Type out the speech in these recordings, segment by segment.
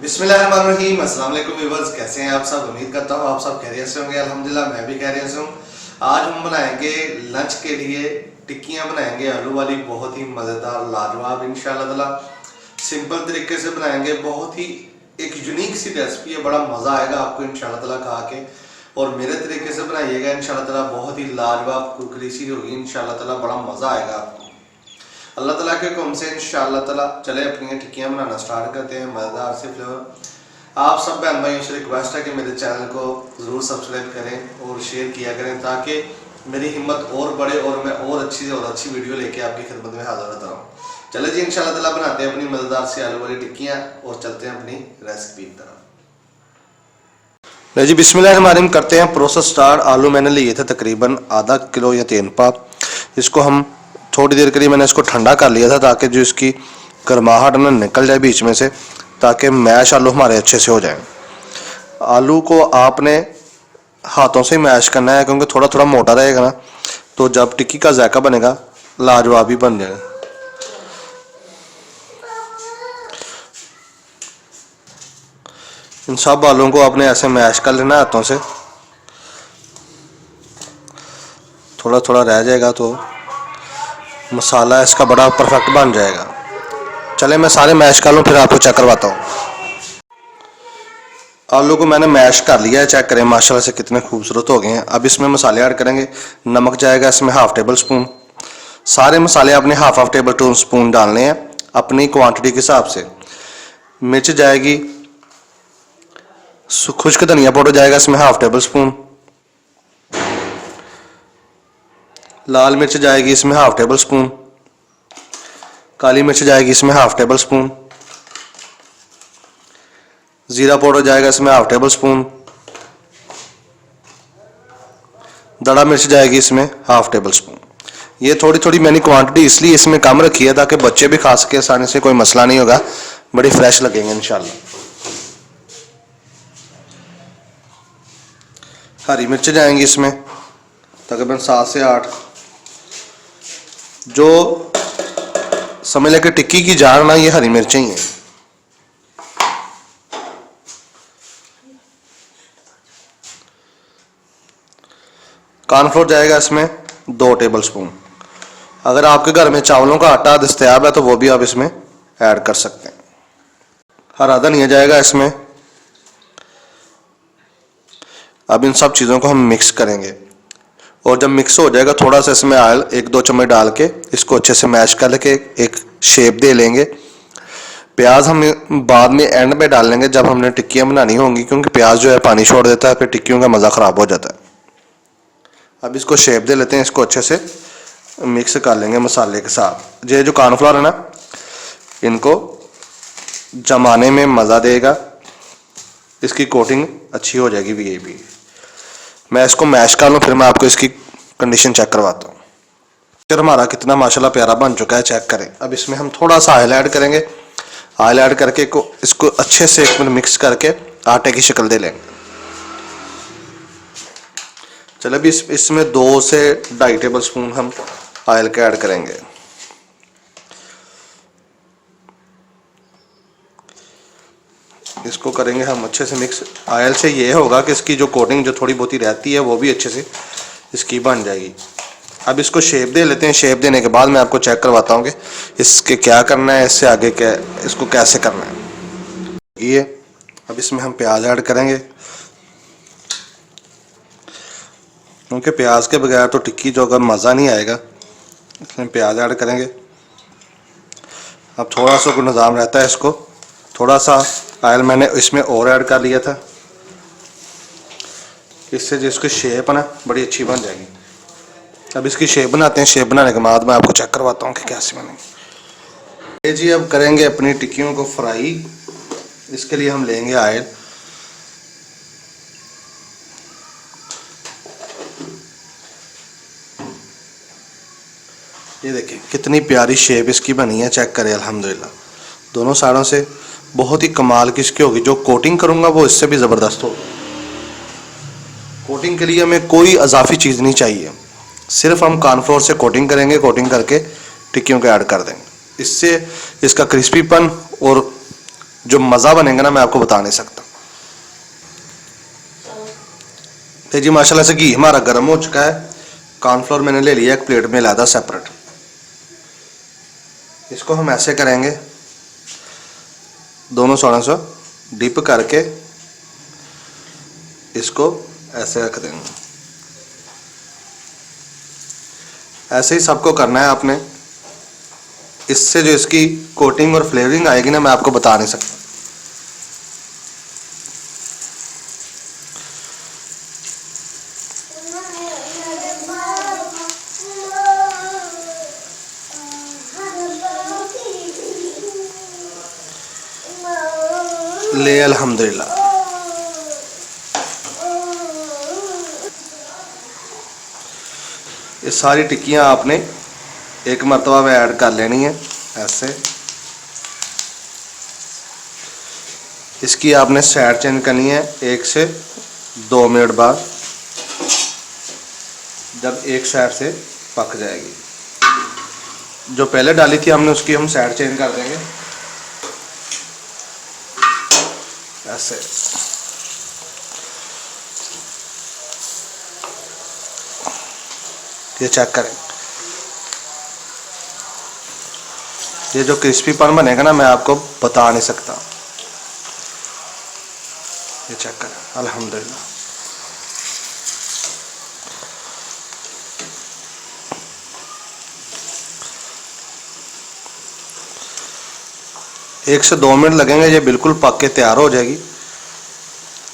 बिस्मिल्लाहिर्रहमानिर्रहीम। अस्सलाम वालेकुम व्यूअर्स, कैसे हैं आप सब। उम्मीद करता हूँ आप सब खैरियत से होंगे। अल्हम्दुलिल्लाह मैं भी खैरियत से हूँ। आज हम बनाएंगे लंच के लिए टिक्कियाँ बनाएंगे आलू वाली, बहुत ही मज़ेदार लाजवाब इंशाल्लाह ताला। सिंपल तरीके से बनाएंगे, बहुत ही एक यूनिक सी रेसिपी है, बड़ा मज़ा आएगा आपको इंशाल्लाह ताला खा के। और मेरे तरीके से बनाइएगा इंशाल्लाह ताला, बहुत ही लाजवाब कुरकुरी सी होगी इंशाल्लाह ताला, बड़ा मज़ा आएगा आपको अल्लाह ताला के हुक्म से इंशाल्लाह ताला। चले अपनी टिक्कियाँ बनाना स्टार्ट करते हैं, मज़ेदार से फ्लेवर। आप सब बहन भाइयों से रिक्वेस्ट है कि मेरे चैनल को ज़रूर सब्सक्राइब करें और शेयर किया करें, ताकि मेरी हिम्मत और बढ़े और मैं और अच्छी वीडियो लेके आपकी खिदमत में हाजिर होता रहूँ। चले जी इंशाल्लाह ताला बनाते हैं अपनी मज़ेदार सी आलू वाली टिक्कियाँ और चलते हैं अपनी रेसिपी की तरफ। जी बिस्मिल्लाहिर्रहमानिर्रहीम, करते हैं प्रोसेस स्टार्ट। आलू मैंने लिए थे तकरीबन आधा किलो या 3 पा। इसको हम थोड़ी देर के लिए मैंने इसको ठंडा कर लिया था, ताकि जो इसकी गर्माहट ना निकल जाए बीच में से, ताकि मैश आलू हमारे अच्छे से हो जाए। आलू को आपने हाथों से मैश करना है, क्योंकि थोड़ा थोड़ा मोटा रहेगा ना, तो जब टिक्की का जायका बनेगा लाजवाब ही बन जाएगा। इन सब आलूओं को आपने ऐसे मैश कर लेना हाथों से, थोड़ा थोड़ा रह जाएगा तो मसाला इसका बड़ा परफेक्ट बन जाएगा। चले मैं सारे मैश कर लूँ, फिर आपको चेक करवाता हूँ। आलू को मैंने मैश कर लिया है, चेक करें माशाल्लाह से कितने खूबसूरत हो गए हैं। अब इसमें मसाले ऐड करेंगे। नमक जाएगा इसमें हाफ टेबल स्पून। सारे मसाले आपने हाफ टेबल स्पून डालने हैं अपनी क्वांटिटी के हिसाब से। मिर्च जाएगी, खुश्क धनिया पाउडर जाएगा इसमें हाफ टेबल स्पून। लाल मिर्च जाएगी इसमें हाफ टेबल स्पून। काली मिर्च जाएगी इसमें हाफ टेबल स्पून। जीरा पाउडर जाएगा इसमें हाफ टेबल स्पून। दड़ा मिर्च जाएगी इसमें हाफ टेबल स्पून। ये थोड़ी थोड़ी मैंने क्वांटिटी इसलिए इसमें कम रखी है, ताकि बच्चे भी खा सके आसानी से, कोई मसला नहीं होगा, बड़ी फ्रेश लगेंगे इंशाल्लाह। हरी मिर्च जाएंगी इसमें तकरीबन 7 से 8। जो समझ लें कि टिक्की की जान ना, ये हरी मिर्चें ही हैं। कॉर्नफ्लोर जाएगा इसमें 2 टेबल स्पून। अगर आपके घर में चावलों का आटा दस्तयाब है तो वो भी आप इसमें ऐड कर सकते हैं। हरा धनिया जाएगा इसमें। अब इन सब चीज़ों को हम मिक्स करेंगे, और जब मिक्स हो जाएगा थोड़ा सा इसमें ऑयल 1-2 चम्मच डाल के इसको अच्छे से मैश करके एक शेप दे लेंगे। प्याज हम बाद में एंड में डाल लेंगे जब हमने टिक्कियाँ बनानी होंगी, क्योंकि प्याज जो है पानी छोड़ देता है, फिर टिक्कियों का मज़ा ख़राब हो जाता है। अब इसको शेप दे लेते हैं, इसको अच्छे से मिक्स कर लेंगे मसाले के साथ। ये जो कॉर्नफ्लोर है ना, इनको जमाने में मज़ा देगा, इसकी कोटिंग अच्छी हो जाएगी। भी मैं इसको मैश कर लूँ, फिर मैं आपको इसकी कंडीशन चेक करवाता हूँ। फिर हमारा कितना माशाल्लाह प्यारा बन चुका है, चेक करें। अब इसमें हम थोड़ा सा ऑयल ऐड करेंगे। ऑयल ऐड करके इसको अच्छे से 1 मिनट मिक्स करके आटे की शक्ल दे लेंगे। चलो अभी इसमें 2 से 2.5 टेबल स्पून हम ऑयल के ऐड करेंगे। इसको करेंगे हम अच्छे से मिक्स। ऑयल से ये होगा कि इसकी जो कोटिंग जो थोड़ी बहुत ही रहती है वो भी अच्छे से इसकी बन जाएगी। अब इसको शेप दे लेते हैं। शेप देने के बाद मैं आपको चेक करवाता हूँ कि इसके क्या करना है, इससे आगे क्या, इसको कैसे करना है। ये अब इसमें हम प्याज ऐड करेंगे, क्योंकि प्याज के बगैर तो टिक्की जो अगर मज़ा नहीं आएगा, इसमें प्याज ऐड करेंगे। अब थोड़ा सा कोई निज़ाम रहता है, इसको थोड़ा सा ऑयल मैंने इसमें और ऐड कर लिया था, इससे जिसकी शेप है ना बड़ी अच्छी बन जाएगी। अब इसकी शेप बनाते हैं। शेप बनाने के बाद मैं आपको चेक करवाता हूँ कि कैसे बनेगी। जी अब करेंगे अपनी टिक्कियों को फ्राई। इसके लिए हम लेंगे ऑयल। ये देखिए कितनी प्यारी शेप इसकी बनी है, चेक करें। अल्हम्दुलिल्लाह दोनों साइडों से बहुत ही कमाल की इसकी होगी। जो कोटिंग करूँगा वो इससे भी ज़बरदस्त होगी। कोटिंग के लिए हमें कोई इजाफी चीज़ नहीं चाहिए, सिर्फ हम कॉर्नफ्लोर से कोटिंग करेंगे। कोटिंग करके टिक्कियों को ऐड कर देंगे। इससे इसका क्रिस्पीपन और जो मज़ा बनेगा ना मैं आपको बता नहीं सकता। तो जी माशाल्लाह से घी हमारा गर्म हो चुका है। कॉर्नफ्लोर मैंने ले लिया एक प्लेट में लादा सेपरेट। इसको हम ऐसे करेंगे, दोनों साइडों से डिप करके इसको ऐसे रख देंगे। ऐसे ही सबको करना है आपने। इससे जो इसकी कोटिंग और फ्लेवरिंग आएगी ना मैं आपको बता नहीं सकता। ले अल्हम्दुलिल्लाह। ये सारी टिक्कियाँ आपने एक मरतबा में ऐड कर लेनी है ऐसे। इसकी आपने साइड चेंज करनी है 1 से 2 मिनट बाद, जब एक साइड से पक जाएगी। जो पहले डाली थी हमने उसकी हम साइड चेंज कर देंगे ऐसे। ये चेक करें, ये जो क्रिस्पीपन बनेगा ना मैं आपको बता नहीं सकता। ये चेक करें अल्हम्दुलिल्लाह। एक से 2 मिनट लगेंगे, ये बिल्कुल पक के तैयार हो जाएगी।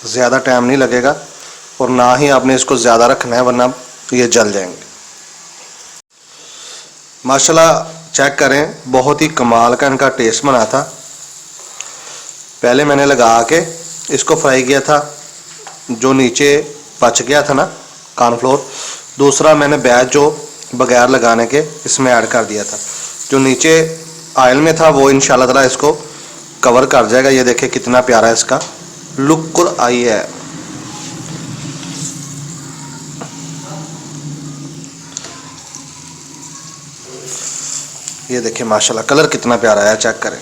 ज़्यादा टाइम नहीं लगेगा और ना ही आपने इसको ज़्यादा रखना है वरना ये जल जाएंगे। माशाल्लाह चेक करें, बहुत ही कमाल का इनका टेस्ट बना था। पहले मैंने लगा के इसको फ्राई किया था, जो नीचे बच गया था ना कॉर्नफ्लोर, दूसरा मैंने बैच जो बगैर लगाने के इसमें ऐड कर दिया था। जो नीचे ऑयल में था वो इंशाल्लाह ताला इसको कवर कर जाएगा। ये देखिए कितना प्यारा इसका लुक आई है। ये देखिए माशाल्लाह कलर कितना प्यारा है, चेक करें।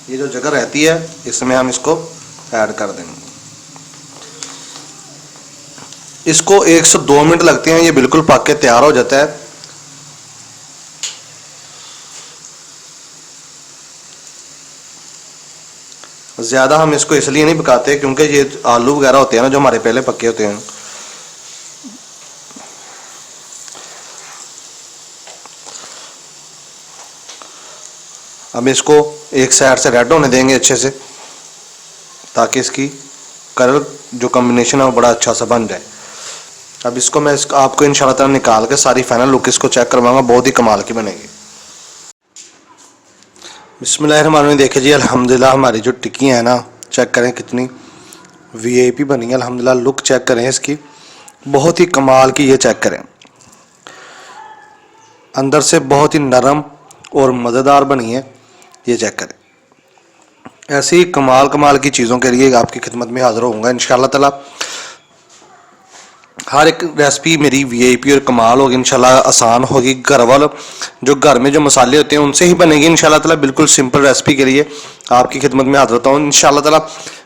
ये जो जगह रहती है इसमें हम इसको ऐड कर देंगे। इसको 1 से 2 मिनट लगते हैं, ये बिल्कुल पक के तैयार हो जाता है। ज़्यादा हम इसको इसलिए नहीं पकाते क्योंकि ये आलू वगैरह होते हैं ना जो हमारे पहले पके होते हैं। अब इसको एक साइड से रेड होने देंगे अच्छे से, ताकि इसकी कलर जो कॉम्बिनेशन है वो बड़ा अच्छा सा बन जाए। अब इसको मैं आपको इंशाल्लाह ताला निकाल के सारी फाइनल लुक इसको चेक करवाऊंगा, बहुत ही कमाल की बनेगी। बिस्मिल्लाहिर्रहमानिर्रहीम। देखिए जी अल्हम्दुलिल्लाह हमारी जो टिक्कियाँ हैं ना, चेक करें कितनी वीआईपी बनी है अल्हम्दुलिल्लाह। लुक चेक करें इसकी, बहुत ही कमाल की। ये चेक करें, अंदर से बहुत ही नरम और मज़ेदार बनी है। ये चेक करें। ऐसे ही कमाल कमाल की चीज़ों के लिए आपकी खिदमत में हाज़िर होऊंगा इंशाल्लाह ताला। हर एक रेसिपी मेरी वीआईपी और कमाल होगी इंशाल्लाह, आसान होगी। घर वालों जो घर में जो मसाले होते हैं उनसे ही बनेगी इंशाल्लाह ताला। बिल्कुल सिंपल रेसिपी के लिए आपकी खिदमत में हाजिर होता हूँ इंशाल्लाह ताला।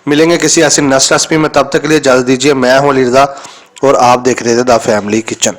मिलेंगे किसी ऐसी नेक्स्ट रेसिपी में, तब तक के लिए इजाज़त दीजिए। मैं हूँ अली रज़ा और आप देख रहे थे द फैमिली किचन।